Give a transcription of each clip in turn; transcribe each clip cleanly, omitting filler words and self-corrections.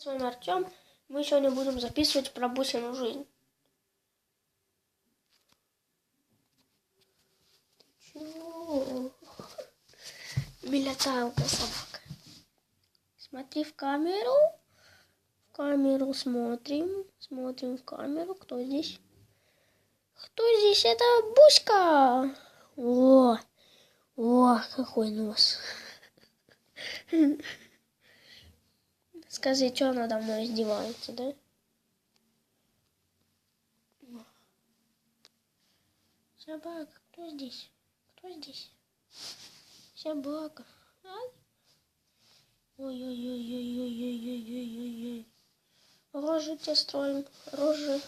С вами Артем. Мы сегодня будем записывать про Бусину жизнь. Чего? Миляталка собака. Смотри в камеру. В камеру смотрим. Смотрим в камеру. Кто здесь? Кто здесь? Это Буська. О, какой нос. Скажи, что она надо мной издевается, да? Собака, кто здесь? Кто здесь? Собака. Ой-ой-ой-ой-ой-ой-ой-ой-ой-ой. Рожи тебе строим. Рожи.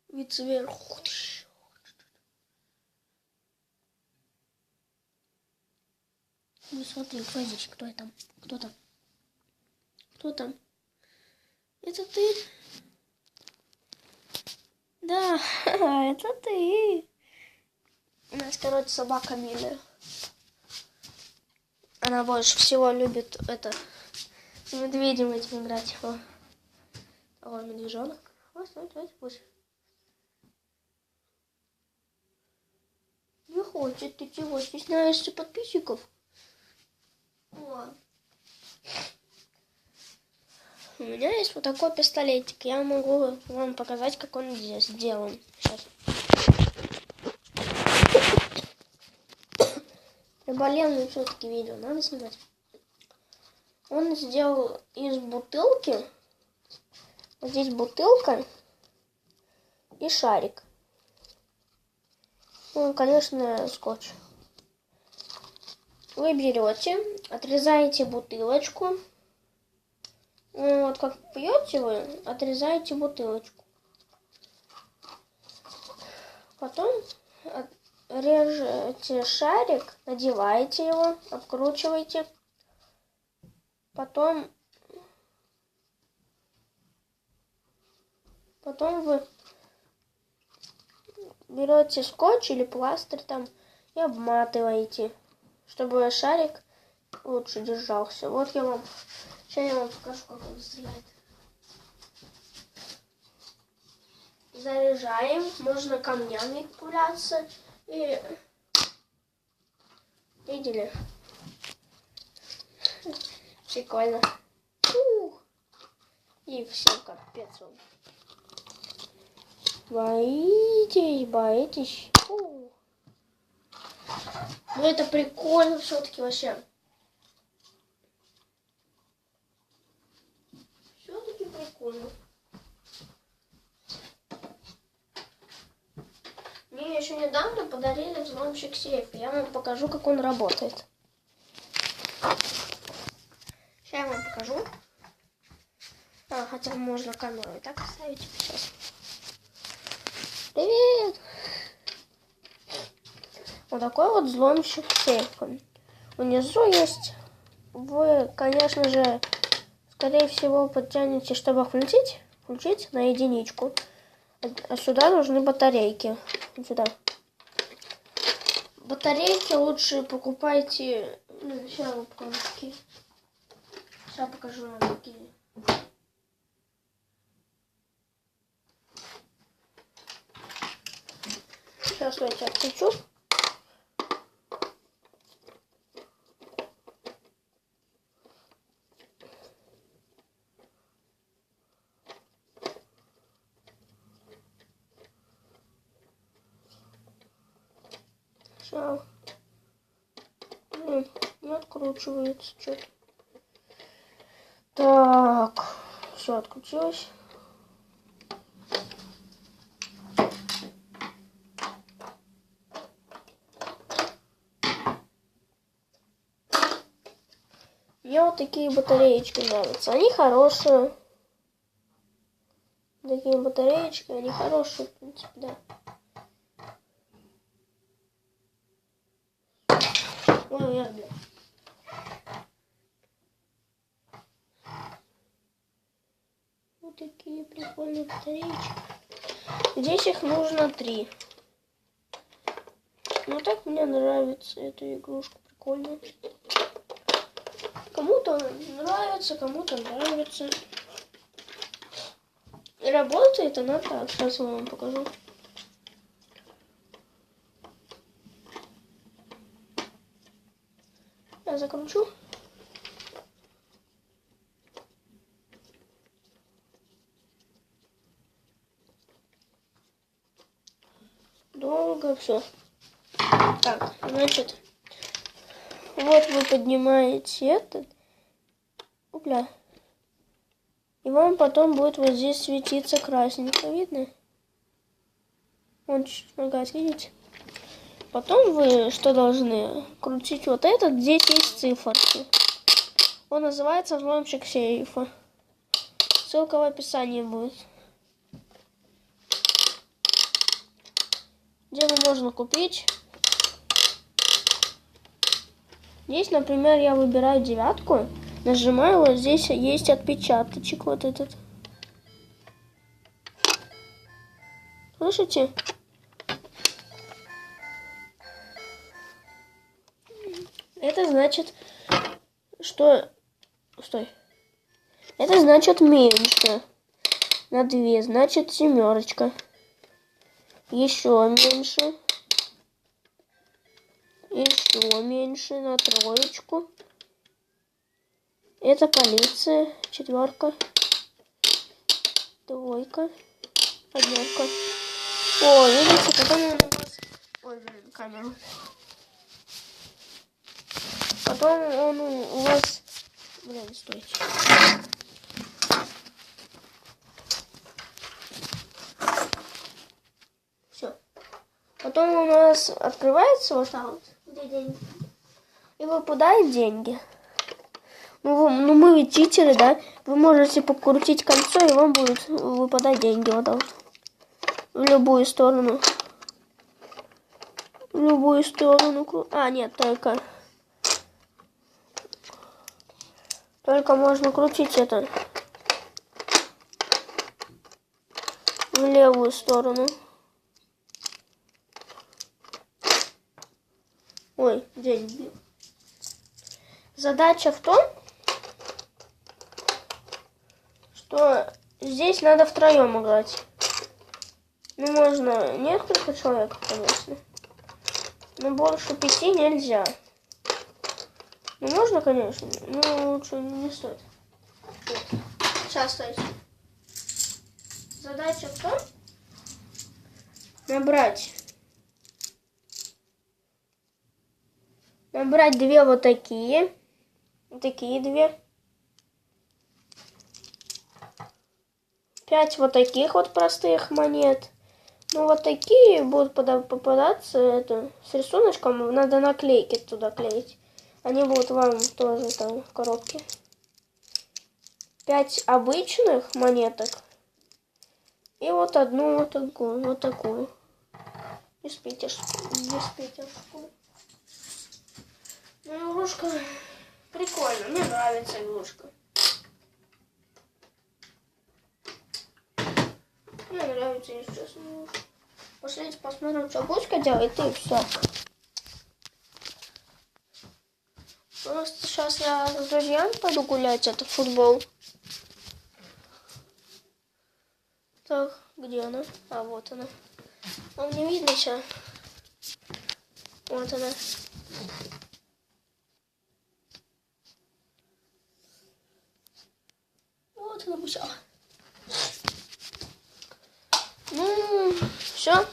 Вид сверху. Ну смотри, кто здесь? Кто там? Кто там? Кто там? Это ты? Да, это ты. У нас, короче, собака милая. Она больше всего любит это с медведем этим играть. О, медвежонок. Ой, пусть. Не хочет, ты чего? Стесняешься подписчиков? О. У меня есть вот такой пистолетик. Я могу вам показать, как он здесь сделан. Сейчас. Приболел, все-таки видео надо снимать. Он сделал из бутылки. Вот здесь бутылка и шарик. Ну, конечно, скотч. Вы берете, отрезаете бутылочку. Вот как пьете вы, отрезаете бутылочку. Потом режете шарик, надеваете его, обкручиваете. Потом вы берете скотч или пластырь там и обматываете, чтобы шарик лучше держался. Вот сейчас я вам покажу, как он стреляет. Заряжаем, можно камнями пуляться и видели? Прикольно. И все, капец он. Боитесь. Ну это прикольно все-таки вообще. Все-таки прикольно. Мне еще недавно подарили взломщик сейфа. Я вам покажу, как он работает. Сейчас я вам покажу. Хотя можно камеру и так оставить. Сейчас. Привет! Вот такой вот взломщик сейфа. Внизу есть. Вы, конечно же, скорее всего, подтянете, чтобы включить на единичку. А сюда нужны батарейки. Вот сюда. Батарейки лучше покупайте. Сейчас я вам покажу какие. Сейчас покажу вам какие. Сейчас я тебя отключу. Все. Не откручивается что-то. Так. Все, отключилось. Мне вот такие батареечки нравятся. Они хорошие. Такие батареечки, они хорошие, в принципе, да. Ой, я Вот такие прикольные батареечки. Здесь их нужно 3. Ну так мне нравится эта игрушка, прикольная. Кому-то нравится, кому-то нравится. И работает она так. Сейчас я вам покажу. Я закручу. Долго все. Так, значит, вот вы поднимаете этот. Опля. И вам потом будет вот здесь светиться красненько, видно? Он чуть-чуть моргает, видите? Потом вы что должны? Крутить вот этот. Здесь есть циферки. Он называется взломщик сейфа. Ссылка в описании будет. Где его можно купить? Здесь, например, я выбираю 9, нажимаю, вот здесь есть отпечаточек вот этот. Слышите? Это значит, что... Стой. Это значит меньше. На 2, значит 7. Еще меньше. Еще меньше на 3. Это полиция. 4. 2. 1. О, видите, потом он у вас... Ой, блин, камеру. Потом он у вас... Блин, стойте. Все. Потом у нас открывается вот так вот, где деньги. И выпадают деньги. Ну мы ведь читеры, да? Вы можете покрутить кольцо, и вам будут выпадать деньги вот так вот. В любую сторону. В любую сторону. А, нет, только можно крутить это в левую сторону. Ой, деньги. Задача в том, что здесь надо втроем играть. Ну, можно несколько человек, конечно. Но больше 5 нельзя. Ну, можно, конечно, но лучше не стоит. Вот. Сейчас, стойте. Задача в том, набрать 2 вот такие. Такие 2. 5 вот таких вот простых монет. Ну, вот такие будут попадаться это, с рисуночком. Надо наклейки туда клеить. Они будут вам тоже там в коробке. 5 обычных монеток. И вот одну вот такую. Из питерскую. Ну, игрушка прикольная. Мне нравится игрушка. Мне нравится, если честно. Пошлите посмотрим, что Бучка делает, и все. Просто сейчас я с друзьями пойду гулять, это футбол. Так, где она? А, вот она. Вам не видно сейчас? Вот она. Вот она бежала. Ну, все.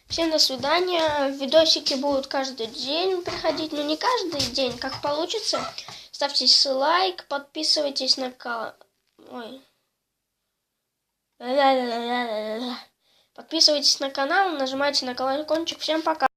Всем до свидания. Видосики будут каждый день приходить. Но не каждый день, как получится. Ставьте лайк, подписывайтесь на канал. Ой. Подписывайтесь на канал, нажимайте на колокольчик. Всем пока.